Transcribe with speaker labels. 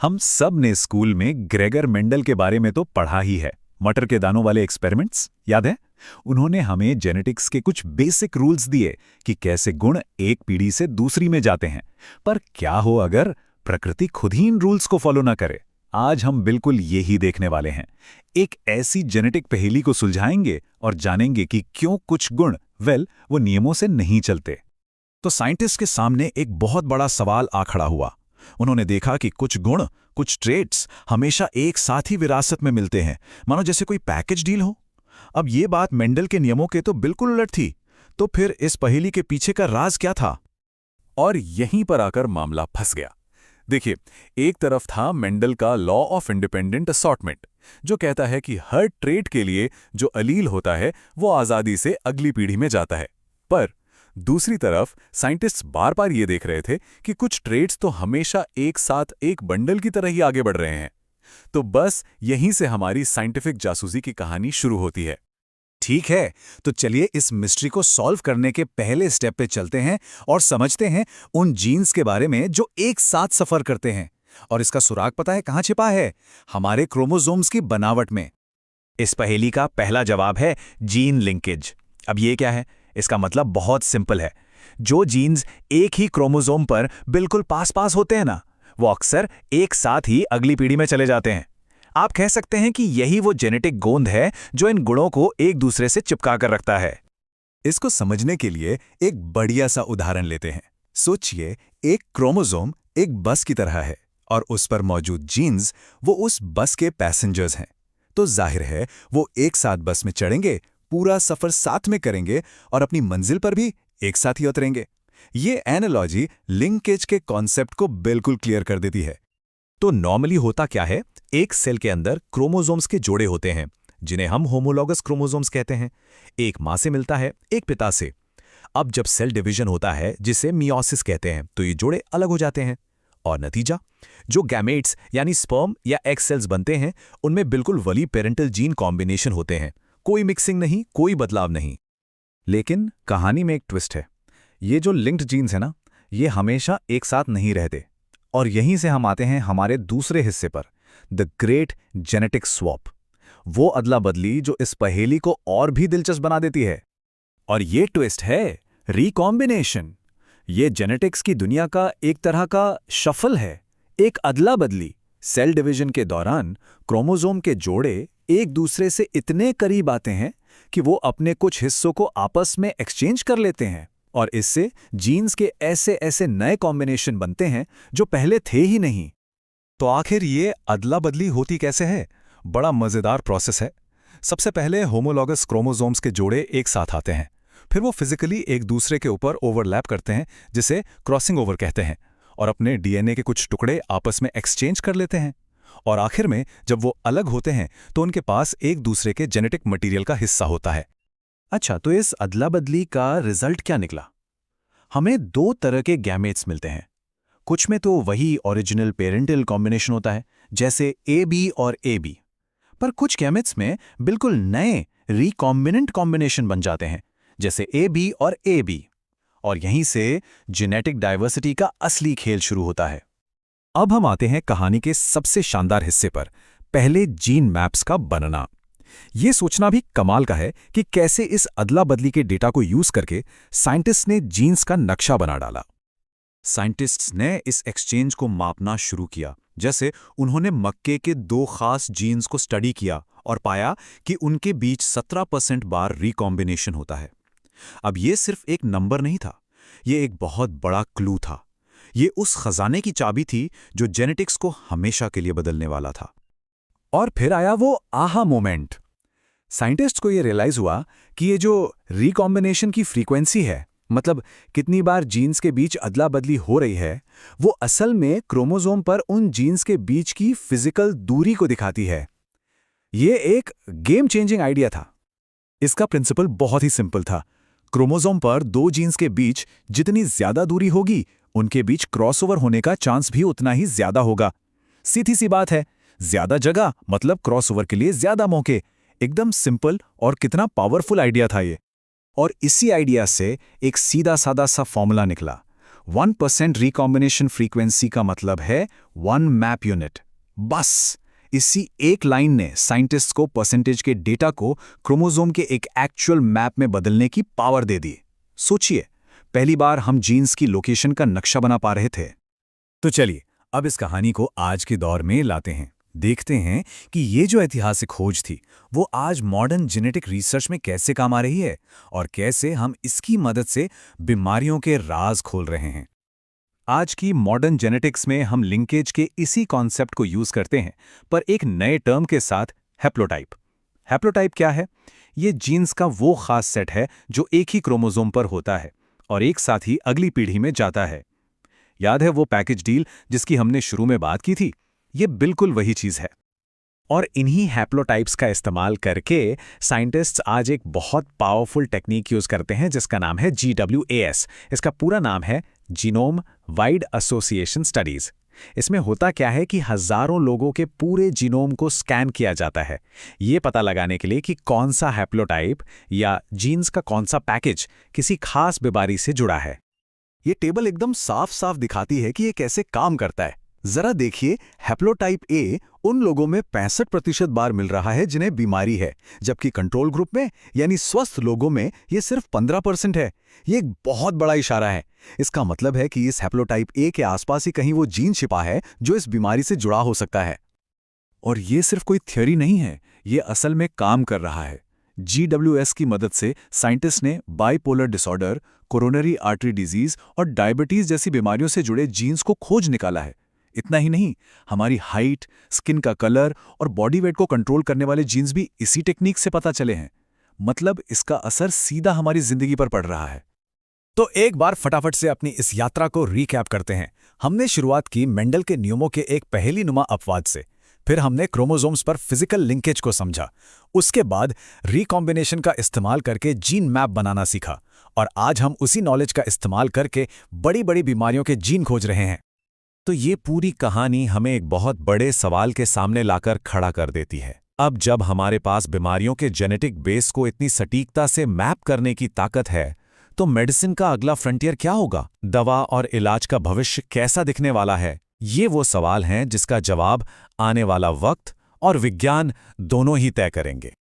Speaker 1: हम सब ने स्कूल में ग्रेगर मेंडल के बारे में तो पढ़ा ही है। मटर के दानों वाले एक्सपेरिमेंट्स याद है? उन्होंने हमें जेनेटिक्स के कुछ बेसिक रूल्स दिए कि कैसे गुण एक पीढ़ी से दूसरी में जाते हैं। पर क्या हो अगर प्रकृति खुद ही इन रूल्स को फॉलो ना करे? आज हम बिल्कुल यही देखने वाले हैं। एक ऐसी जेनेटिक पहेली को सुलझाएंगे और जानेंगे कि क्यों कुछ गुण वो नियमों से नहीं चलते।
Speaker 2: तो साइंटिस्ट के सामने एक बहुत बड़ा सवाल आ खड़ा हुआ। उन्होंने देखा कि कुछ गुण, कुछ ट्रेट्स हमेशा एक साथ ही विरासत में मिलते हैं, मानो जैसे कोई पैकेज डील हो। अब ये बात मेंडल के नियमों के तो बिल्कुल उलट थी। तो फिर इस पहेली के पीछे का राज क्या था?
Speaker 3: और यहीं पर आकर मामला फंस गया। देखिए, एक तरफ था मेंडल का लॉ ऑफ इंडिपेंडेंट असॉर्टमेंट, जो कहता है कि हर ट्रेट के लिए जो अलील होता है वो आज़ादी से अगली पीढ़ी में जाता है। पर दूसरी तरफ साइंटिस्ट्स बार बार ये देख रहे थे कि कुछ ट्रेट्स तो हमेशा एक साथ एक बंडल की तरह ही आगे बढ़ रहे हैं। तो बस यहीं से हमारी साइंटिफिक जासूसी की कहानी शुरू होती है।
Speaker 2: ठीक है, तो चलिए इस मिस्ट्री को सॉल्व करने के पहले स्टेप पे चलते हैं और समझते हैं उन जीन्स के बारे में जो एक साथ सफर करते हैं। और इसका सुराग पता है कहाँ छिपा है? हमारे क्रोमोसोम्स की बनावट में। इस पहेली का पहला जवाब है जीन लिंकेज। अब ये क्या है? इसका मतलब बहुत सिंपल है। जो जीन्स एक ही क्रोमोसोम पर बिल्कुल पास पास होते हैं ना, वो अक्सर एक साथ ही अगली पीढ़ी में चले जाते हैं। आप कह सकते हैं कि यही वो जेनेटिक गोंद है जो इन गुणों को एक दूसरे से चिपका कर रखता है। इसको समझने के लिए एक बढ़िया सा उदाहरण लेते हैं। सोचिए, एक क्रोमोसोम एक बस की तरह है और उस पर मौजूद जीन्स वो उस बस के पैसेंजर्स हैं। तो जाहिर है वो एक साथ बस में चढ़ेंगे, पूरा सफर साथ में करेंगे और अपनी मंजिल पर भी एक साथ ही उतरेंगे। ये एनालॉजी लिंकेज के कॉन्सेप्ट को बिल्कुल क्लियर कर देती है। तो नॉर्मली होता क्या है? एक सेल के अंदर क्रोमोसोम्स के जोड़े होते हैं, जिन्हें हम होमोलॉगस क्रोमोसोम्स कहते हैं। एक मां से मिलता है, एक पिता से। अब जब सेल डिवीजन होता है, जिसे मियोसिस कहते हैं, तो ये जोड़े अलग हो जाते हैं। और नतीजा, जो गैमेट्स यानी स्पर्म या एग सेल्स बनते हैं, उनमें बिल्कुल वही पेरेंटल जीन कॉम्बिनेशन होते हैं। कोई मिक्सिंग नहीं, कोई बदलाव नहीं। लेकिन कहानी में एक ट्विस्ट है। ये जो लिंक्ड जीन्स है ना, ये हमेशा एक साथ नहीं रहते। और यहीं से हम आते हैं हमारे दूसरे हिस्से पर, द ग्रेट जेनेटिक स्वैप। वो अदला बदली जो इस पहेली को और भी दिलचस्प बना देती है। और ये ट्विस्ट है रिकॉम्बिनेशन। ये जेनेटिक्स की दुनिया का एक तरह का शफल है, एक अदला बदली। सेल डिवीजन के दौरान क्रोमोसोम के जोड़े एक दूसरे से इतने करीब आते हैं कि वो अपने कुछ हिस्सों को आपस में एक्सचेंज कर लेते हैं, और इससे जीन्स के ऐसे ऐसे नए कॉम्बिनेशन बनते हैं जो पहले थे ही नहीं। तो आखिर ये अदला बदली होती कैसे है? बड़ा मजेदार प्रोसेस है। सबसे पहले होमोलॉगस क्रोमोसोम्स के जोड़े एक साथ आते हैं। फिर वो फिजिकली एक दूसरे के ऊपर ओवरलैप करते हैं, जिसे क्रॉसिंग ओवर कहते हैं, और अपने डीएनए के कुछ टुकड़े आपस में एक्सचेंज कर लेते हैं। और आखिर में जब वो अलग होते हैं तो उनके पास एक दूसरे के जेनेटिक मटेरियल का हिस्सा होता है। अच्छा, तो इस अदला बदली का रिजल्ट क्या निकला? हमें दो तरह के गैमेट्स मिलते हैं। कुछ में तो वही ओरिजिनल पेरेंटल कॉम्बिनेशन होता है, जैसे AB और AB। पर कुछ गैमेट्स में बिल्कुल नए रिकॉम्बिनेंट कॉम्बिनेशन बन जाते हैं, जैसे AB और AB। और यहीं से जेनेटिक डाइवर्सिटी का असली खेल शुरू होता है। अब हम आते हैं कहानी के सबसे शानदार हिस्से पर, पहले जीन मैप्स का बनना। ये सोचना भी कमाल का है कि कैसे इस अदला बदली के डेटा को यूज करके साइंटिस्ट ने जीन्स का नक्शा बना डाला। साइंटिस्ट्स ने इस एक्सचेंज को मापना शुरू किया। जैसे उन्होंने मक्के के दो खास जीन्स को स्टडी किया और पाया कि उनके बीच 17% बार रिकॉम्बिनेशन होता है। अब ये सिर्फ एक नंबर नहीं था, ये एक बहुत बड़ा क्लू था। ये उस खजाने की चाबी थी जो जेनेटिक्स को हमेशा के लिए बदलने वाला था। और फिर आया वो आहा मोमेंट। साइंटिस्ट्स को ये रियलाइज हुआ कि ये जो रिकॉम्बिनेशन की फ्रीक्वेंसी है, मतलब कितनी बार जीन्स के बीच अदला बदली हो रही है, वो असल में क्रोमोसोम पर उन जीन्स के बीच की फिजिकल दूरी को दिखाती है। ये एक गेम चेंजिंग आइडिया था। इसका प्रिंसिपल बहुत ही सिंपल था। क्रोमोसोम पर दो जीन्स के बीच जितनी ज्यादा दूरी होगी, उनके बीच क्रॉसओवर होने का चांस भी उतना ही ज्यादा होगा। सीधी सी बात है, ज्यादा जगह मतलब क्रॉसओवर के लिए ज्यादा मौके। एकदम सिंपल और कितना पावरफुल आइडिया था ये। और इसी आइडिया से एक सीधा सादा सा फॉर्मूला निकला। 1% रिकॉम्बिनेशन फ्रीक्वेंसी का मतलब है 1 मैप यूनिट। बस इसी एक लाइन ने साइंटिस्ट को परसेंटेज के डेटा को क्रोमोसोम के एक एक्चुअल मैप में बदलने की पावर दे दी। सोचिए, पहली बार हम जीन्स की लोकेशन का नक्शा बना पा रहे थे। तो चलिए अब इस कहानी को आज के दौर में लाते हैं। देखते हैं कि ये जो ऐतिहासिक खोज थी वो आज मॉडर्न जेनेटिक रिसर्च में कैसे काम आ रही है और कैसे हम इसकी मदद से बीमारियों के राज खोल रहे हैं। आज की मॉडर्न जेनेटिक्स में हम लिंकेज के इसी कॉन्सेप्ट को यूज करते हैं, पर एक नए टर्म के साथ, हैप्लोटाइप। हैप्लोटाइप क्या है? ये जीन्स का वो खास सेट है जो एक ही क्रोमोसोम पर होता है और एक साथ ही अगली पीढ़ी में जाता है। याद है वो पैकेज डील जिसकी हमने शुरू में बात की थी? ये बिल्कुल वही चीज है। और इन्हीं हैप्लोटाइप्स का इस्तेमाल करके साइंटिस्ट्स आज एक बहुत पावरफुल टेक्निक यूज करते हैं जिसका नाम है GWAS। इसका पूरा नाम है जीनोम वाइड एसोसिएशन स्टडीज। इसमें होता क्या है कि हजारों लोगों के पूरे जीनोम को स्कैन किया जाता है, ये पता लगाने के लिए कि कौन सा हैप्लोटाइप या जीन्स का कौन सा पैकेज किसी खास बीमारी से जुड़ा है।
Speaker 3: ये टेबल एकदम साफ साफ दिखाती है कि ये कैसे काम करता है। जरा देखिए, हैप्लोटाइप ए उन लोगों में 65% बार मिल रहा है जिन्हें बीमारी है, जबकि कंट्रोल ग्रुप में यानी स्वस्थ लोगों में ये सिर्फ 15% है। ये एक बहुत बड़ा इशारा है। इसका मतलब है कि इस हैप्लोटाइप ए के आसपास ही कहीं वो जीन छिपा है जो इस बीमारी से जुड़ा हो सकता है। और ये सिर्फ कोई थ्योरी नहीं है, ये असल में काम कर रहा है। GWS की मदद से साइंटिस्ट ने bipolar disorder, coronary artery disease और डायबिटीज जैसी बीमारियों से जुड़े जीन्स को खोज निकाला है। इतना ही नहीं, हमारी हाइट, स्किन का कलर और बॉडी वेट को कंट्रोल करने वाले जीन्स भी इसी टेक्निक से पता चले हैं। मतलब इसका असर सीधा हमारी जिंदगी पर पड़ रहा है।
Speaker 2: तो एक बार फटाफट से अपनी इस यात्रा को रिकैप करते हैं। हमने शुरुआत की मेंडल के नियमों के एक पहेलीनुमा अपवाद से, फिर हमने क्रोमोसोम्स पर फिजिकल लिंकेज को समझा, उसके बाद रिकॉम्बिनेशन का इस्तेमाल करके जीन मैप बनाना सीखा, और आज हम उसी नॉलेज का इस्तेमाल करके बड़ी बड़ी बीमारियों के जीन खोज रहे हैं।
Speaker 1: तो ये पूरी कहानी हमें एक बहुत बड़े सवाल के सामने लाकर खड़ा कर देती है। अब जब हमारे पास बीमारियों के जेनेटिक बेस को इतनी सटीकता से मैप करने की ताकत है, तो मेडिसिन का अगला फ्रंटियर क्या होगा? दवा और इलाज का भविष्य कैसा दिखने वाला है? ये वो सवाल हैं जिसका जवाब आने वाला वक्त और विज्ञान दोनों ही तय करेंगे।